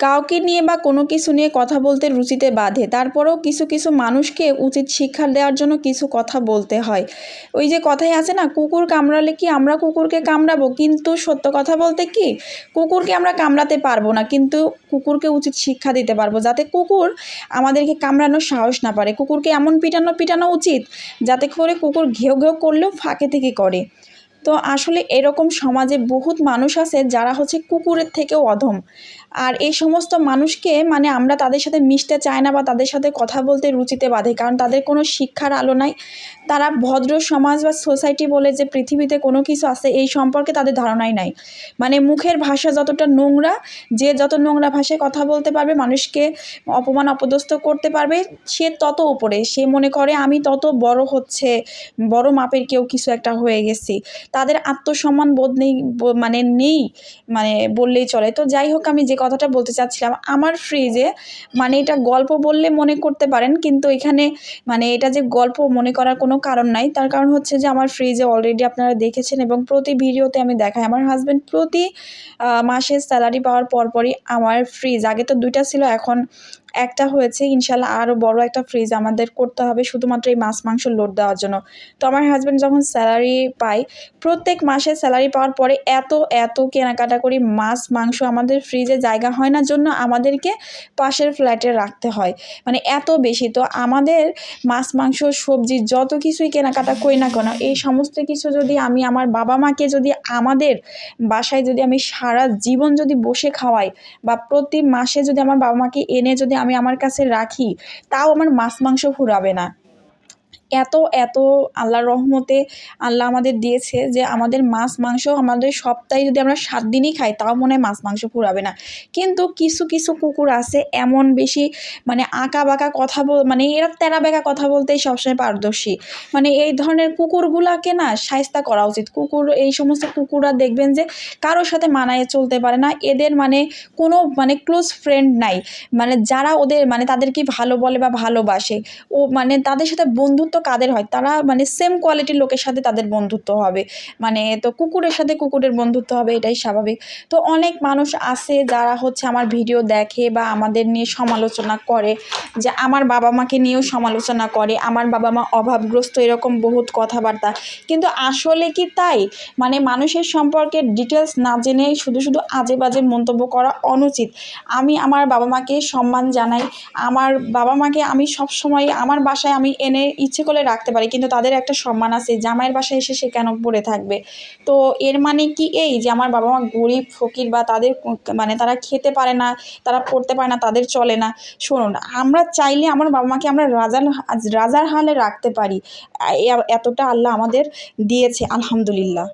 কাউকে নিয়ে বা কোনো কিছু নিয়ে কথা বলতে রুচিতে বাধে, তারপরেও কিছু কিছু মানুষকে উচিত শিক্ষা দেওয়ার জন্য কিছু কথা বলতে হয়। ওই যে কথাই আছে না, কুকুর কামড়ালে কি আমরা কুকুরকে কামড়াবো? কিন্তু সত্য কথা বলতে কি, কুকুরকে আমরা কামড়াতে পারবো না, কিন্তু কুকুরকে উচিত শিক্ষা দিতে পারবো, যাতে কুকুর আমাদেরকে কামড়ানোর সাহস না পারে। কুকুরকে এমন পিটানো উচিত যাতে করে কুকুর ঘেউ ঘেউ করলেও ফাঁকে থেকে করে। তো আসলে এরকম সমাজে বহুত মানুষ আছে যারা হচ্ছে কুকুরের থেকেও অধম। আর এই সমস্ত মানুষকে মানে আমরা তাদের সাথে মিশতে চাই না বা তাদের সাথে কথা বলতে রুচিতে বাধে, কারণ তাদের কোনো শিক্ষার আলো নাই। তারা ভদ্র সমাজ বা সোসাইটি বলে যে পৃথিবীতে কোনো কিছু আছে এই সম্পর্কে তাদের ধারণাই নাই। মানে মুখের ভাষা যতটা নোংরা, যে যত নোংরা ভাষায় কথা বলতে পারবে, মানুষকে অপমান অপদস্থ করতে পারবে, সে তত উপরে। সে মনে করে আমি তত বড় হচ্ছে, বড় মাপের কেউ কিছু একটা হয়ে গেছি। তাদের আত্মসম্মান বোধ নেই, মানে নেই, মানে বললেই চলে। তো যাই হোক, আমি যে কথাটা বলতে চাচ্ছিলাম, আমার ফ্রিজে মানে এটা গল্প বললে মনে করতে পারেন, কিন্তু এখানে মানে এটা যে গল্প মনে করার কোনো কারণ নাই। তার কারণ হচ্ছে যে আমার ফ্রিজে অলরেডি আপনারা দেখেছেন এবং প্রতি ভিডিওতে আমি দেখাই, আমার হাজব্যান্ড প্রতি মাসের স্যালারি পাওয়ার পরপরই আমার ফ্রিজ, আগে তো 2টা ছিল, এখন একটা হয়েছে, ইনশাল্লাহ আরও বড় একটা ফ্রিজ আমাদের করতে হবে শুধুমাত্র এই মাছ মাংস লোড দেওয়ার জন্য। তো আমার হাজব্যান্ড যখন স্যালারি পায়, প্রত্যেক মাসে স্যালারি পাওয়ার পরে এত কেনাকাটা করি, মাছ মাংস আমাদের ফ্রিজে জায়গা হয় না জন্য আমাদেরকে পাশের ফ্ল্যাটে রাখতে হয়, মানে এত বেশি। তো আমাদের মাছ মাংস সবজি যত কিছুই কেনাকাটা করি না কেন, এই সমস্ত কিছু যদি আমি আমার বাবা মাকে যদি আমাদের বাসায় যদি আমি সারা জীবন যদি বসে খাওয়াই বা প্রতি মাসে যদি আমার বাবা মাকে এনে যদি আমি আমার কাছে রাখি, তাও আমার মাছ মাংস ফুরাবে না। এত আল্লাহর রহমতে আল্লাহ আমাদের দিয়েছে যে আমাদের মাছ মাংস আমাদের সপ্তাহে যদি আমরা 7 দিনই খাই, তাও মনে হয় মাছ মাংস ফুরাবে না। কিন্তু কিছু কিছু কুকুর আছে এমন বেশি, মানে আঁকা বাঁকা কথা মানে এরা তেরা বেঁকা কথা বলতেই সবসময় পারদর্শী। মানে এই ধরনের কুকুরগুলাকে না শায়েস্তা করা উচিত। এই সমস্ত কুকুররা দেখবেন যে কারোর সাথে মানায় চলতে পারে না, এদের মানে কোনো মানে ক্লোজ ফ্রেন্ড নাই, মানে যারা ওদের মানে তাদেরকে ভালো বলে বা ভালোবাসে, ও মানে তাদের সাথে বন্ধুত্ব কাদের হয়, তারা মানে সেম কোয়ালিটির লোকের সাথে তাদের বন্ধুত্ব হবে। মানে তো কুকুরের সাথে কুকুরের বন্ধুত্ব হবে, এটাই স্বাভাবিক। তো অনেক মানুষ আছে যারা হচ্ছে আমার ভিডিও দেখে বা আমাদের নিয়ে সমালোচনা করে, যে আমার বাবা মাকে নিয়েও সমালোচনা করে, আমার বাবা মা অভাবগ্রস্ত, এরকম বহুত কথাবার্তা। কিন্তু আসলে কি তাই? মানে মানুষের সম্পর্কে ডিটেলস না জেনে শুধু শুধু আজে বাজে মন্তব্য করা অনুচিত। আমি আমার বাবা মাকে সম্মান জানাই, আমার বাবা মাকে আমি সবসময় আমার বাসায় আমি এনে ইচ্ছে করলে রাখতে পারি, কিন্তু তাদের একটা সম্মান আছে, জামাইয়ের বাসায় এসে সে কেন পড়ে থাকবে? তো এর মানে কি এই যে আমার বাবা মা গরিব ফকির বা তাদের মানে তারা খেতে পারে না, তারা পড়তে পারে না, তাদের চলে না? শুনুন, আমরা চাইলে আমার বাবা মাকে আমরা রাজার হালে রাখতে পারি। এতটা আল্লাহ আমাদের দিয়েছে, আলহামদুলিল্লাহ।